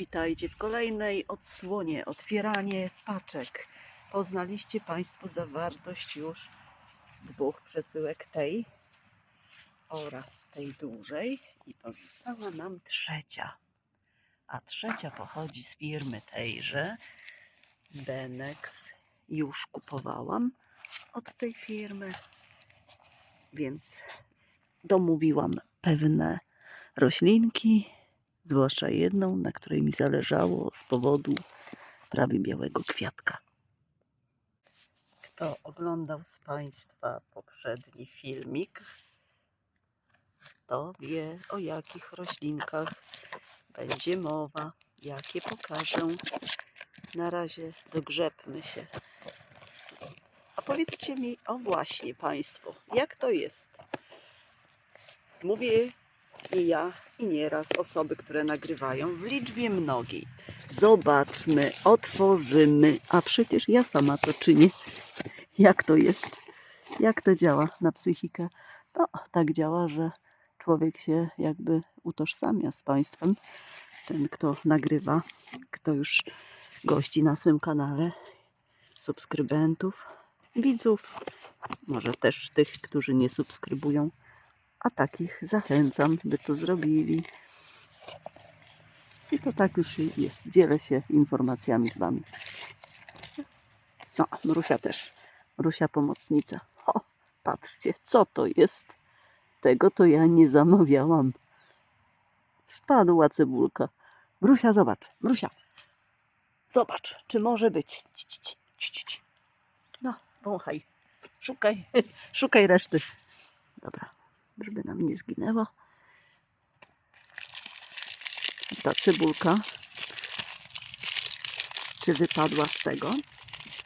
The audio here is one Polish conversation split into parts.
Witajcie w kolejnej odsłonie, otwieranie paczek. Poznaliście Państwo zawartość już dwóch przesyłek, tej oraz tej dużej, i pozostała nam trzecia. A trzecia pochodzi z firmy tejże, Benex. Już kupowałam od tej firmy, więc domówiłam pewne roślinki, zwłaszcza jedną, na której mi zależało z powodu prawie białego kwiatka. Kto oglądał z Państwa poprzedni filmik, to wie, o jakich roślinkach będzie mowa, jakie pokażę. Na razie dogrzebmy się. A powiedzcie mi, o właśnie Państwo, jak to jest? Mówię i ja, i nieraz osoby, które nagrywają w liczbie mnogiej. Zobaczmy, otworzymy, a przecież ja sama to czynię. Jak to jest? Jak to działa na psychikę? To tak działa, że człowiek się jakby utożsamia z Państwem. Ten, kto nagrywa, kto już gości na swym kanale, subskrybentów, widzów, może też tych, którzy nie subskrybują. A takich zachęcam, by to zrobili. I to tak już jest. Dzielę się informacjami z Wami. No, Mrusia też. Mrusia pomocnica. O, patrzcie, co to jest? Tego to ja nie zamawiałam. Wpadła cebulka. Mrusia, zobacz. Mrusia. Zobacz, czy może być. No, wąchaj. Szukaj. Szukaj reszty. Dobra, żeby nam nie zginęło. Ta cebulka, czy wypadła z tego?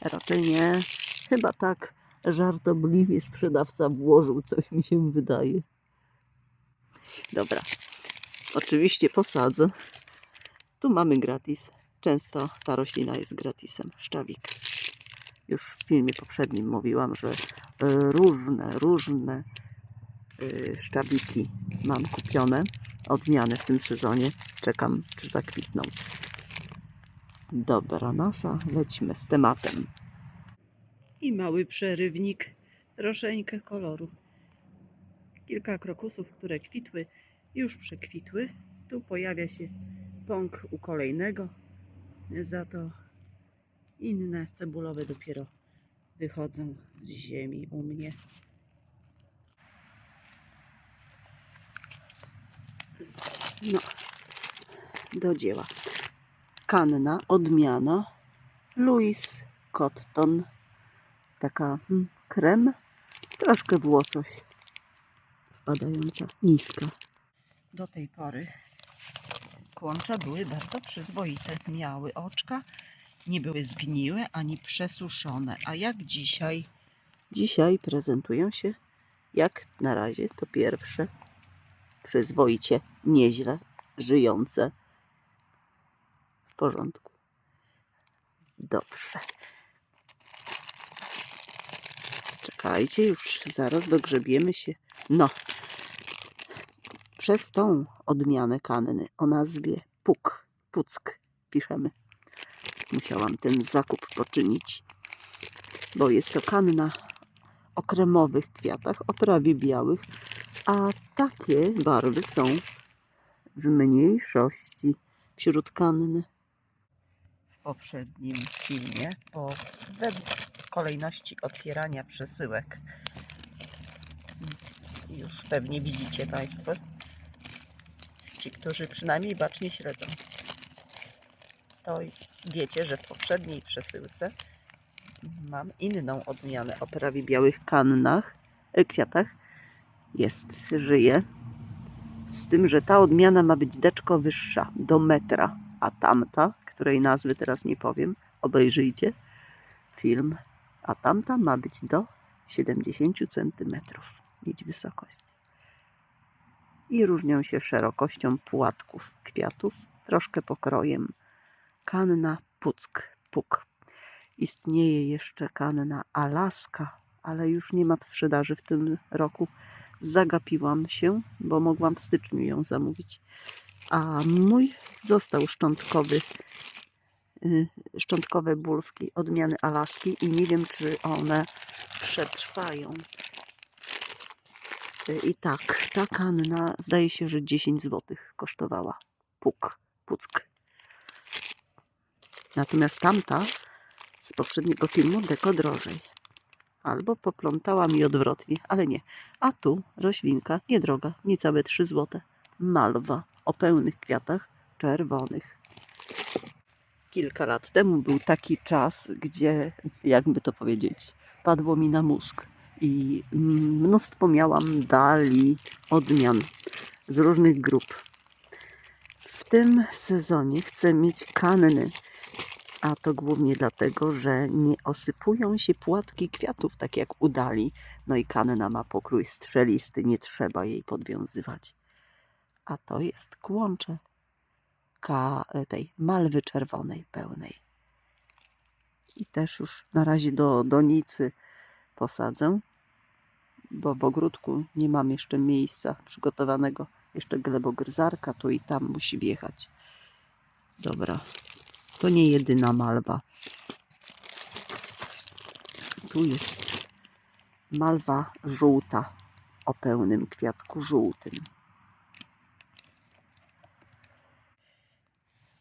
Raczej nie. Chyba tak żartobliwie sprzedawca włożył, coś mi się wydaje. Dobra, oczywiście posadzę. Tu mamy gratis. Często ta roślina jest gratisem. Szczawik. Już w filmie poprzednim mówiłam, że różne szczawiki mam kupione, odmiany w tym sezonie. Czekam, czy zakwitną. Dobra, nasza, lecimy z tematem. I mały przerywnik, troszeczkę koloru. Kilka krokusów, które kwitły, już przekwitły. Tu pojawia się pąk u kolejnego. Za to inne cebulowe dopiero wychodzą z ziemi u mnie. No, do dzieła. Kanna, odmiana Louis Cotton. Taka krem, troszkę w łosoś, wpadająca, niska. Do tej pory kłącza były bardzo przyzwoite. Miały oczka, nie były zgniłe ani przesuszone. A jak dzisiaj? Dzisiaj prezentują się, jak na razie to pierwsze, przyzwoicie, nieźle żyjące. W porządku. Dobrze. Czekajcie, już zaraz dogrzebiemy się. No, przez tą odmianę kanny o nazwie Puck piszemy. Musiałam ten zakup poczynić, bo jest to kanna o kremowych kwiatach, o prawie białych, a takie barwy są w mniejszości wśród kanny. W poprzednim filmie, w kolejności otwierania przesyłek, już pewnie widzicie Państwo, ci, którzy przynajmniej bacznie śledzą, to wiecie, że w poprzedniej przesyłce mam inną odmianę o prawie białych kwiatach. Żyje. Z tym, że ta odmiana ma być deczko wyższa, do metra, a tamta, której nazwy teraz nie powiem, obejrzyjcie film, a tamta ma być do 70 cm mieć wysokość. I różnią się szerokością płatków kwiatów, troszkę pokrojem. Kanna Puck. Istnieje jeszcze kanna Alaska, ale już nie ma w sprzedaży w tym roku. Zagapiłam się, bo mogłam w styczniu ją zamówić. A mój został szczątkowe bulwki odmiany Alaski i nie wiem, czy one przetrwają. I tak, ta kanna zdaje się, że 10 zł kosztowała. Puck. Natomiast tamta z poprzedniego filmu deko drożej. Albo poplątała mi odwrotnie, ale nie. A tu roślinka niedroga, niecałe 3 zł. Malwa o pełnych kwiatach czerwonych. Kilka lat temu był taki czas, gdzie, jakby to powiedzieć, padło mi na mózg. I mnóstwo miałam dali odmian z różnych grup. W tym sezonie chcę mieć kanny. A to głównie dlatego, że nie osypują się płatki kwiatów, tak jak u dali. No i kanna ma pokrój strzelisty, nie trzeba jej podwiązywać. A to jest kłącze tej malwy czerwonej pełnej. I też już na razie do donicy posadzę, bo w ogródku nie mam jeszcze miejsca przygotowanego. Jeszcze glebogryzarka tu i tam musi wjechać. Dobra, to nie jedyna malwa. Tu jest malwa żółta o pełnym kwiatku żółtym.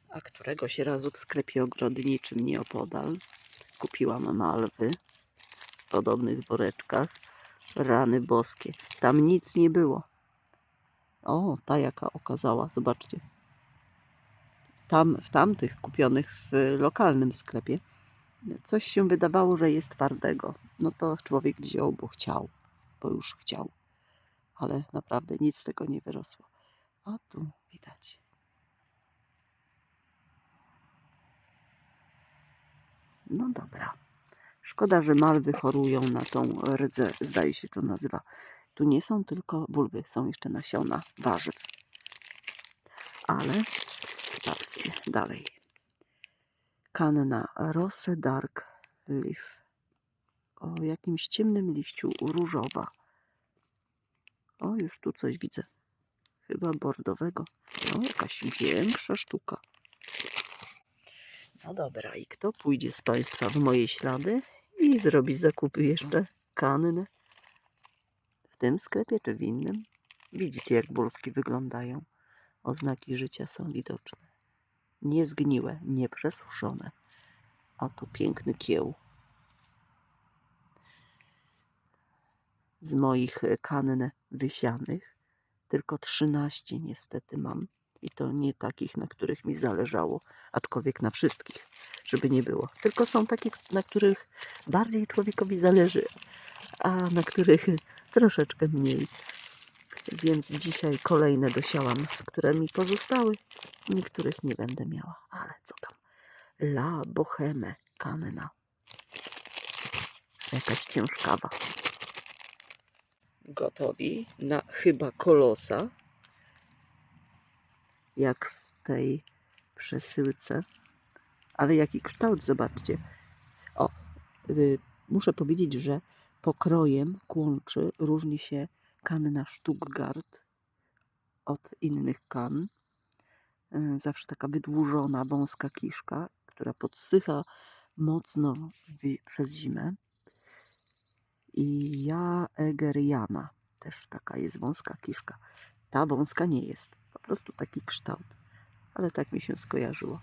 A któregoś razu w sklepie ogrodniczym nieopodal kupiłam malwy w podobnych woreczkach. Rany boskie. Tam nic nie było. O, ta jaka okazała, zobaczcie. W tamtych kupionych w lokalnym sklepie coś się wydawało, że jest twardego. No to człowiek wziął, bo już chciał. Ale naprawdę nic z tego nie wyrosło. A tu widać. No dobra. Szkoda, że malwy chorują na tą rdzę, zdaje się to nazywa. Tu nie są tylko bulwy, są jeszcze nasiona warzyw. Ale patrzcie dalej. Kanna Rose Dark Leaf o jakimś ciemnym liściu, różowa. O, już tu coś widzę. Chyba bordowego. No, jakaś większa sztuka. No dobra, i kto pójdzie z Państwa w moje ślady i zrobi zakupy jeszcze kanny? W tym sklepie czy w innym? Widzicie, jak bulwki wyglądają. Oznaki życia są widoczne. Niezgniłe, nieprzesuszone. A tu piękny kieł. Z moich kann wysianych tylko 13 niestety mam. I to nie takich, na których mi zależało, aczkolwiek na wszystkich, żeby nie było. Tylko są takie, na których bardziej człowiekowi zależy, a na których troszeczkę mniej. Więc dzisiaj kolejne dosiałam, które mi pozostały. Niektórych nie będę miała, ale co tam. La Boheme kanna. Jakaś ciężkawa. Gotowi na chyba kolosa, jak w tej przesyłce. Ale jaki kształt, zobaczcie. O, muszę powiedzieć, że pokrojem kłączy różni się kanna Stuttgart od innych kann. Zawsze taka wydłużona, wąska kiszka, która podsycha mocno przez zimę. I Jaegeriana też taka jest wąska kiszka. Ta wąska nie jest, po prostu taki kształt. Ale tak mi się skojarzyło.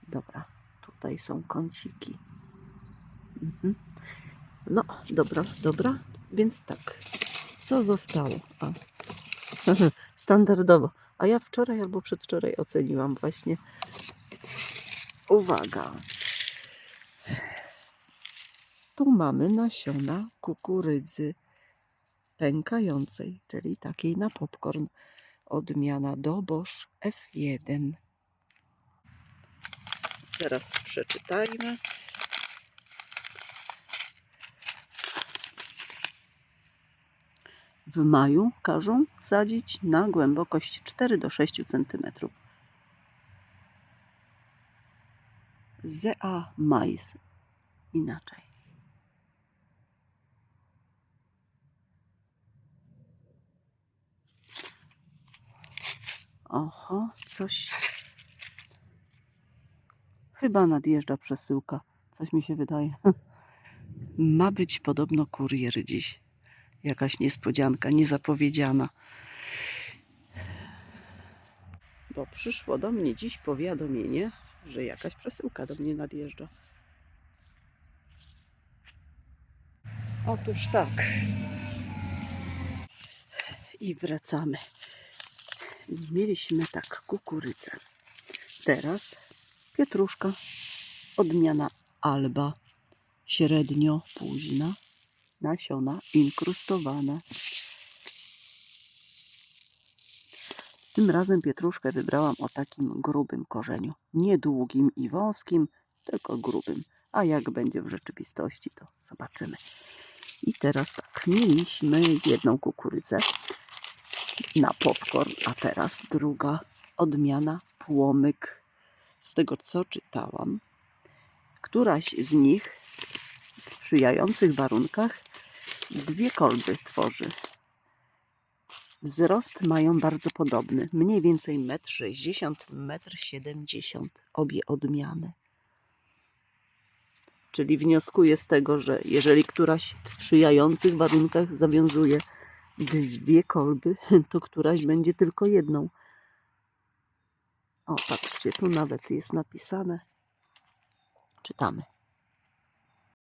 Dobra, tutaj są kąciki. No, dobra, więc tak. Co zostało? A, standardowo. A ja wczoraj albo przedwczoraj oceniłam właśnie. Uwaga. Tu mamy nasiona kukurydzy pękającej, czyli takiej na popcorn. Odmiana Dobosz F1. Teraz przeczytajmy. W maju każą sadzić na głębokość 4 do 6 cm. Zea mais. Inaczej. Oho, coś. Chyba nadjeżdża przesyłka. Coś mi się wydaje. Ma być podobno kurier dziś. Jakaś niespodzianka, niezapowiedziana. Bo przyszło do mnie dziś powiadomienie, że jakaś przesyłka do mnie nadjeżdża. Otóż tak. I wracamy. Mieliśmy tak kukurydzę. Teraz pietruszka. Odmiana Alba. Średnio późna. Nasiona inkrustowane. Tym razem pietruszkę wybrałam o takim grubym korzeniu. Nie długim i wąskim, tylko grubym. A jak będzie w rzeczywistości, to zobaczymy. I teraz tak, mieliśmy jedną kukurydzę na popcorn, a teraz druga odmiana płomyk. Z tego co czytałam, któraś z nich w sprzyjających warunkach 2 kolby tworzy. Wzrost mają bardzo podobny, mniej więcej 1,60 m, 1,70 m, obie odmiany. Czyli wnioskuję z tego, że jeżeli któraś w sprzyjających warunkach zawiązuje 2 kolby, to któraś będzie tylko jedną. O, patrzcie, tu nawet jest napisane. Czytamy.